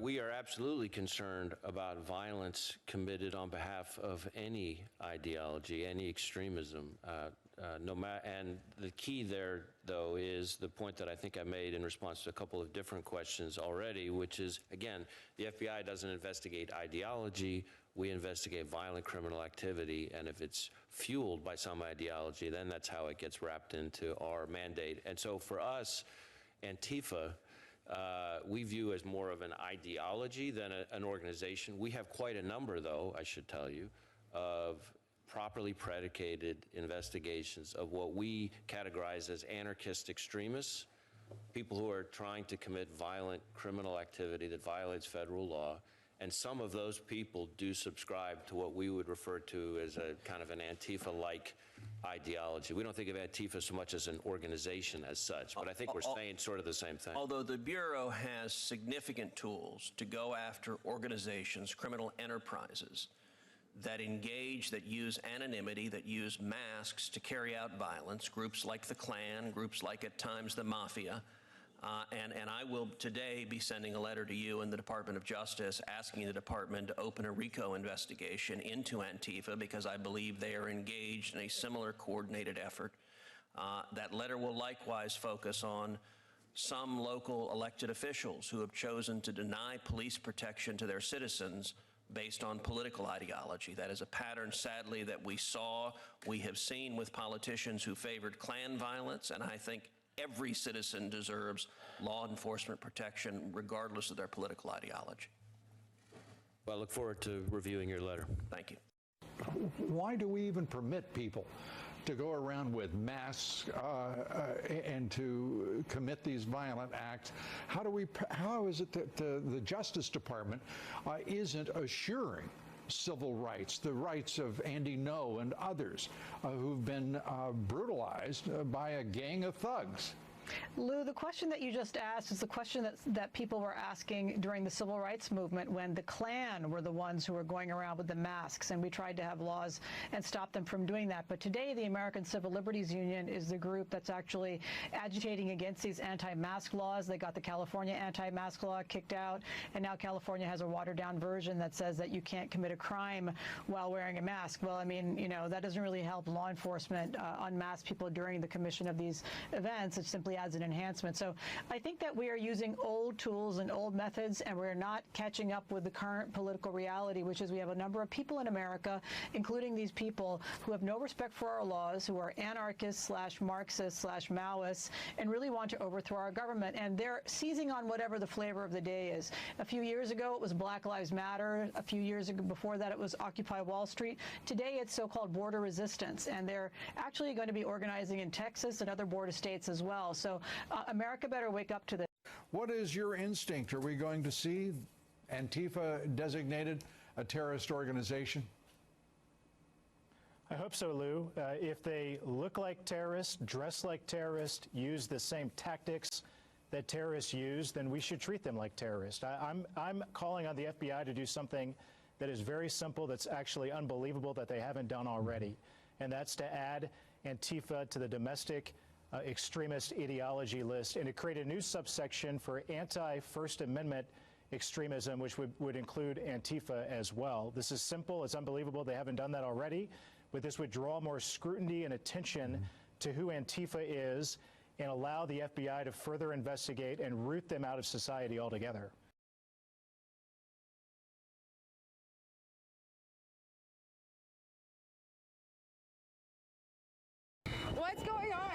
We are absolutely concerned about violence committed on behalf of any ideology, any extremism. And the key there, though, is the point that I think I made in response to a couple of different questions already, which is, again, the FBI doesn't investigate ideology. We investigate violent criminal activity, and if it's fueled by some ideology, then that's how it gets wrapped into our mandate. And so for us, Antifa, we view as more of an ideology than an organization. We have quite a number, though, I should tell you, of properly predicated investigations of what we categorize as anarchist extremists, people who are trying to commit violent criminal activity that violates federal law. And some of those people do subscribe to what we would refer to as a kind of an Antifa-like ideology. We don't think of Antifa so much as an organization as such, but I think we're saying sort of the same thing. Although the Bureau has significant tools to go after organizations, criminal enterprises, that engage, that use anonymity, that use masks to carry out violence, groups like the Klan, groups like at times the Mafia, and I will today be sending a letter to you and the Department of Justice asking the department to open a RICO investigation into Antifa because I believe they are engaged in a similar coordinated effort. That letter will likewise focus on some local elected officials who have chosen to deny police protection to their citizens based on political ideology. That is a pattern, sadly, that we have seen with politicians who favored Klan violence, and I think every citizen deserves law enforcement protection regardless of their political ideology. Well, I look forward to reviewing your letter. Thank you. Why do we even permit people to go around with masks and to commit these violent acts? How is it that the Justice Department isn't assuring civil rights, the rights of Andy Ngo and others who've been brutalized by a gang of thugs? Lou, the question that you just asked is the question that people were asking during the civil rights movement when the Klan were the ones who were going around with the masks, and we tried to have laws and stop them from doing that. But today, the American Civil Liberties Union is the group that's actually agitating against these anti-mask laws. They got the California anti-mask law kicked out, and now California has a watered-down version that says that you can't commit a crime while wearing a mask. Well, I mean, you know, that doesn't really help law enforcement unmask people during the commission of these events. It simply adds an enhancement. So I think that we are using old tools and old methods, and we're not catching up with the current political reality, which is we have a number of people in America, including these people who have no respect for our laws, who are anarchists / Marxists / Maoists, and really want to overthrow our government. And they're seizing on whatever the flavor of the day is. A few years ago, it was Black Lives Matter. A few years ago, before that, it was Occupy Wall Street. Today, it's so-called border resistance, and they're actually going to be organizing in Texas and other border states as well. So America better wake up to this. What is your instinct? Are we going to see Antifa designated a terrorist organization? I hope so, Lou. If they look like terrorists, dress like terrorists, use the same tactics that terrorists use, then we should treat them like terrorists. I'm calling on the FBI to do something that is very simple, that's actually unbelievable that they haven't done already, and that's to add Antifa to the domestic extremist ideology list and to create a new subsection for anti-First Amendment extremism, which would include Antifa as well. This is simple. It's unbelievable they haven't done that already, but this would draw more scrutiny and attention to who Antifa is and allow the FBI to further investigate and root them out of society altogether. What's going on?